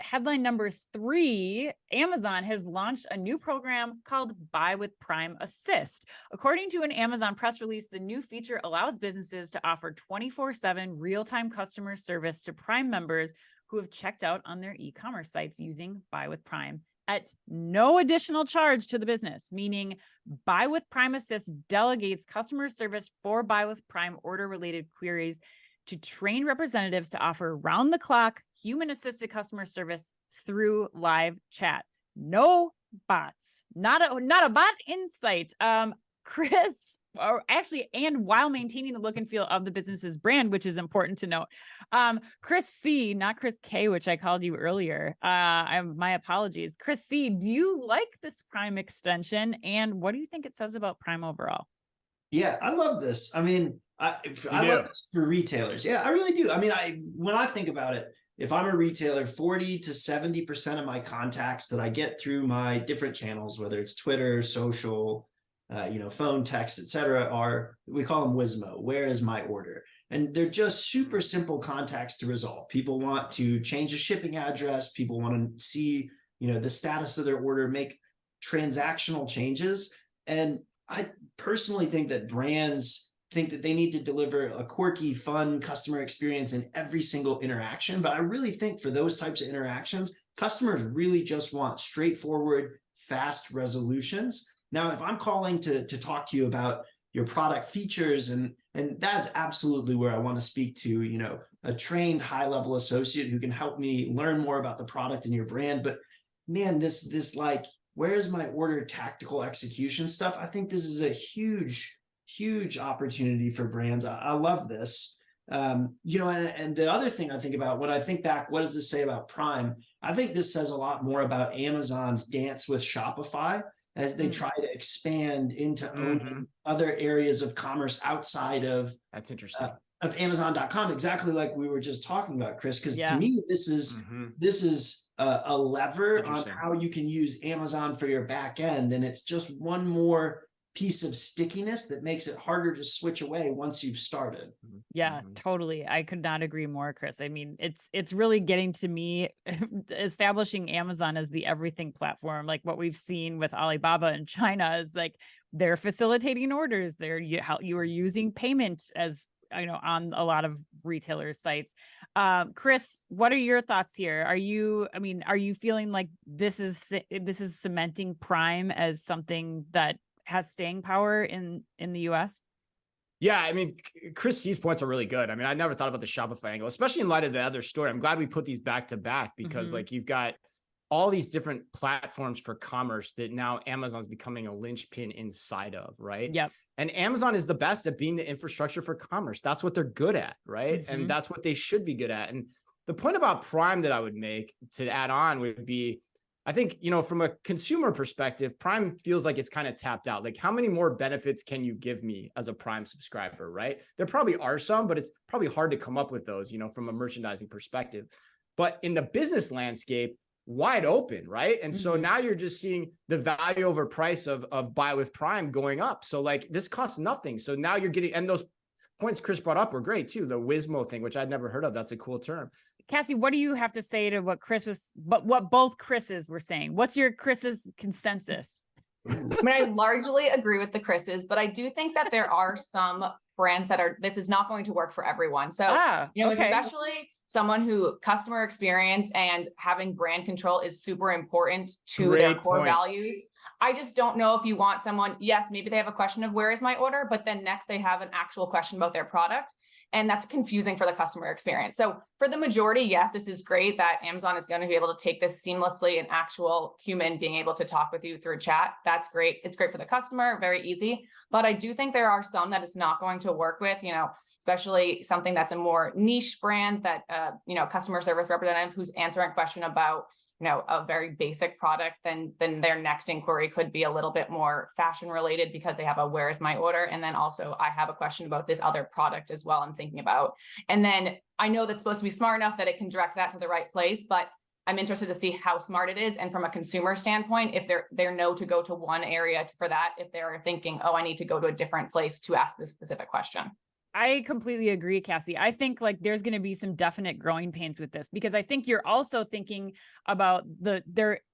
headline number 3, Amazon has launched a new program called Buy with Prime Assist. According to an Amazon press release, the new feature allows businesses to offer 24/7 real-time customer service to Prime members who have checked out on their e-commerce sites using Buy with Prime at no additional charge to the business, meaning Buy with Prime Assist delegates customer service for Buy with Prime order-related queries to train representatives to offer round-the-clock human-assisted customer service through live chat. No bots, not a bot in sight. Chris, or actually, and while maintaining the look and feel of the business's brand, which is important to note. Chris C, not Chris K, which I called you earlier. My apologies. Chris C, do you like this Prime extension? And what do you think it says about Prime overall? Yeah, I love this. I mean, I love this for retailers. Yeah, I really do. I mean, when I think about it, if I'm a retailer, 40 to 70% of my contacts that I get through my different channels, whether it's Twitter, social, phone, text, etc., we call them WISMO. Where is my order? And they're just super simple contacts to resolve. People want to change a shipping address. People want to see, the status of their order, make transactional changes. And I personally think that brands think that they need to deliver a quirky, fun customer experience in every single interaction. But I really think for those types of interactions, customers really just want straightforward, fast resolutions. Now, if I'm calling to talk to you about your product features, and that's absolutely where I want to speak to, a trained high-level associate who can help me learn more about the product and your brand. But man, this like, where's my order tactical execution stuff? I think this is a huge opportunity for brands. I love this. And the other thing I think about when I think back, what does this say about Prime? I think this says a lot more about Amazon's dance with Shopify as they try to expand into owning other areas of commerce outside of that's interesting. Of Amazon.com, exactly like we were just talking about, Chris. Because to me, this is a lever on how you can use Amazon for your back end, and it's just one more piece of stickiness that makes it harder to switch away once you've started. Yeah, totally. I could not agree more, Chris. I mean, it's really getting to me establishing Amazon as the everything platform, like what we've seen with Alibaba in China is like they're facilitating orders. You are using payment as on a lot of retailers' sites. Chris, what are your thoughts here? Are you feeling like this is cementing Prime as something that has staying power in the US? Yeah, I mean, Chris C's points are really good. I mean, I never thought about the Shopify angle, especially in light of the other story. I'm glad we put these back to back because like you've got all these different platforms for commerce that now Amazon's becoming a linchpin inside of, right? Yep. And Amazon is the best at being the infrastructure for commerce. That's what they're good at, right? And that's what they should be good at. And the point about Prime that I would make to add on would be, I think, from a consumer perspective, Prime feels like it's kind of tapped out. Like, how many more benefits can you give me as a Prime subscriber, right? There probably are some, but it's probably hard to come up with those, from a merchandising perspective. But in the business landscape, wide open, right? And so now you're just seeing the value over price of Buy with Prime going up. So like this costs nothing. So now you're getting, and those points Chris brought up were great too. The WISMO thing, which I'd never heard of. That's a cool term. Cassie, what do you have to say to what what both Chris's were saying? What's Chris's consensus? I mean, I largely agree with the Chris's, but I do think that there are some brands that this is not going to work for everyone. So, especially someone who customer experience and having brand control is super important to their core values. I just don't know if you want someone, yes, maybe they have a question of where is my order, but then next they have an actual question about their product. And that's confusing for the customer experience. So for the majority, yes, this is great that Amazon is going to be able to take this seamlessly, an actual human being able to talk with you through chat. That's great. It's great for the customer, very easy. But I do think there are some that it's not going to work with, especially something that's a more niche brand that, customer service representative who's answering a question about, a very basic product, then their next inquiry could be a little bit more fashion related because they have a where is my order? And then also I have a question about this other product as well I'm thinking about. And then I know that's supposed to be smart enough that it can direct that to the right place, but I'm interested to see how smart it is. And from a consumer standpoint, if they're know to go to one area for that, if they're thinking, oh, I need to go to a different place to ask this specific question. I completely agree, Cassie. I think like there's going to be some definite growing pains with this, because I think you're also thinking about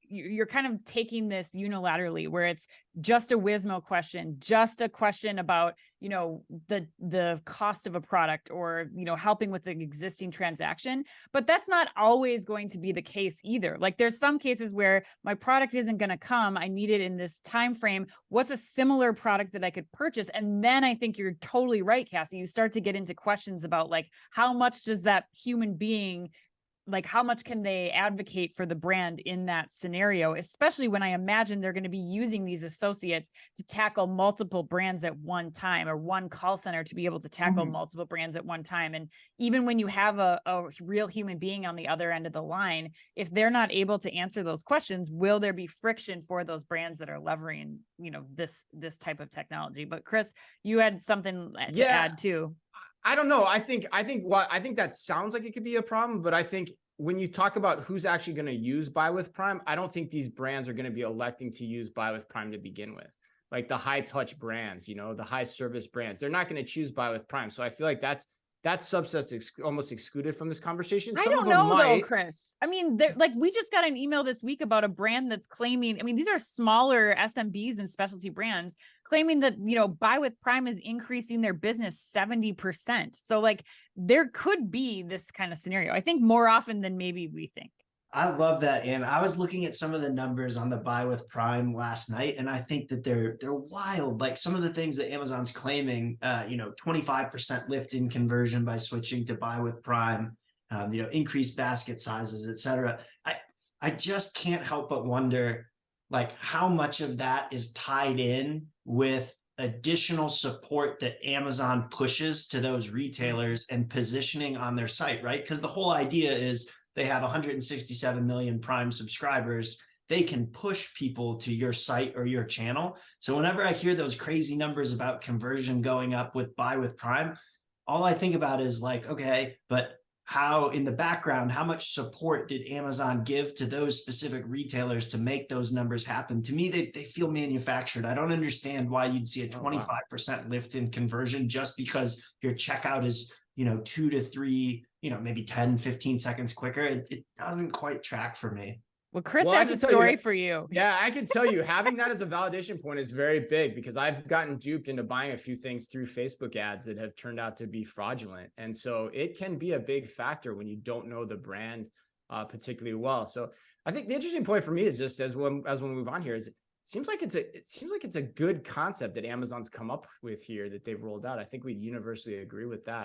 you're kind of taking this unilaterally, where it's just a Wizmo question, just a question about, you know, the cost of a product, or, you know, helping with the existing transaction. But that's not always going to be the case either. Like there's some cases where my product isn't going to come, I need it in this time frame. What's a similar product that I could purchase? And then I think you're totally right, Cassie. You start to get into questions about like, how much does that human being, like how much can they advocate for the brand in that scenario, especially when I imagine they're going to be using these associates to tackle multiple brands at one time, or one call center to be able to tackle multiple brands at one time. And even when you have a real human being on the other end of the line, if they're not able to answer those questions, will there be friction for those brands that are leveraging, you know, this type of technology? But Chris, you had something to add too. I don't know. I think that sounds like it could be a problem, but I think when you talk about who's actually going to use Buy with Prime, I don't think these brands are going to be electing to use Buy with Prime to begin with. Like the high touch brands, you know, the high service brands, they're not going to choose Buy with Prime. So I feel like that subset's almost excluded from this conversation. I don't know though, Chris. I mean, like we just got an email this week about a brand that's claiming, I mean, these are smaller SMBs and specialty brands claiming that, you know, Buy with Prime is increasing their business 70%. So like there could be this kind of scenario, I think, more often than maybe we think. I love that. And I was looking at some of the numbers on the Buy with Prime last night, and I think that they're wild. Like some of the things that Amazon's claiming, 25% lift in conversion by switching to Buy with Prime, increased basket sizes, et cetera. I just can't help but wonder, like, how much of that is tied in with additional support that Amazon pushes to those retailers and positioning on their site, right? Because the whole idea is they have 167 million Prime subscribers. They can push people to your site or your channel. So whenever I hear those crazy numbers about conversion going up with Buy with Prime, all I think about is like, okay, but how in the background, how much support did Amazon give to those specific retailers to make those numbers happen? To me, they feel manufactured. I don't understand why you'd see a 25% lift in conversion just because your checkout is, 2 to 3, maybe 10, 15 seconds quicker. It doesn't quite track for me. Well, Chris has a story for you. Yeah, I can tell you having that as a validation point is very big, because I've gotten duped into buying a few things through Facebook ads that have turned out to be fraudulent. And so it can be a big factor when you don't know the brand particularly well. So I think the interesting point for me is just as we move on here is it seems like it's a good concept that Amazon's come up with here that they've rolled out. I think we universally agree with that.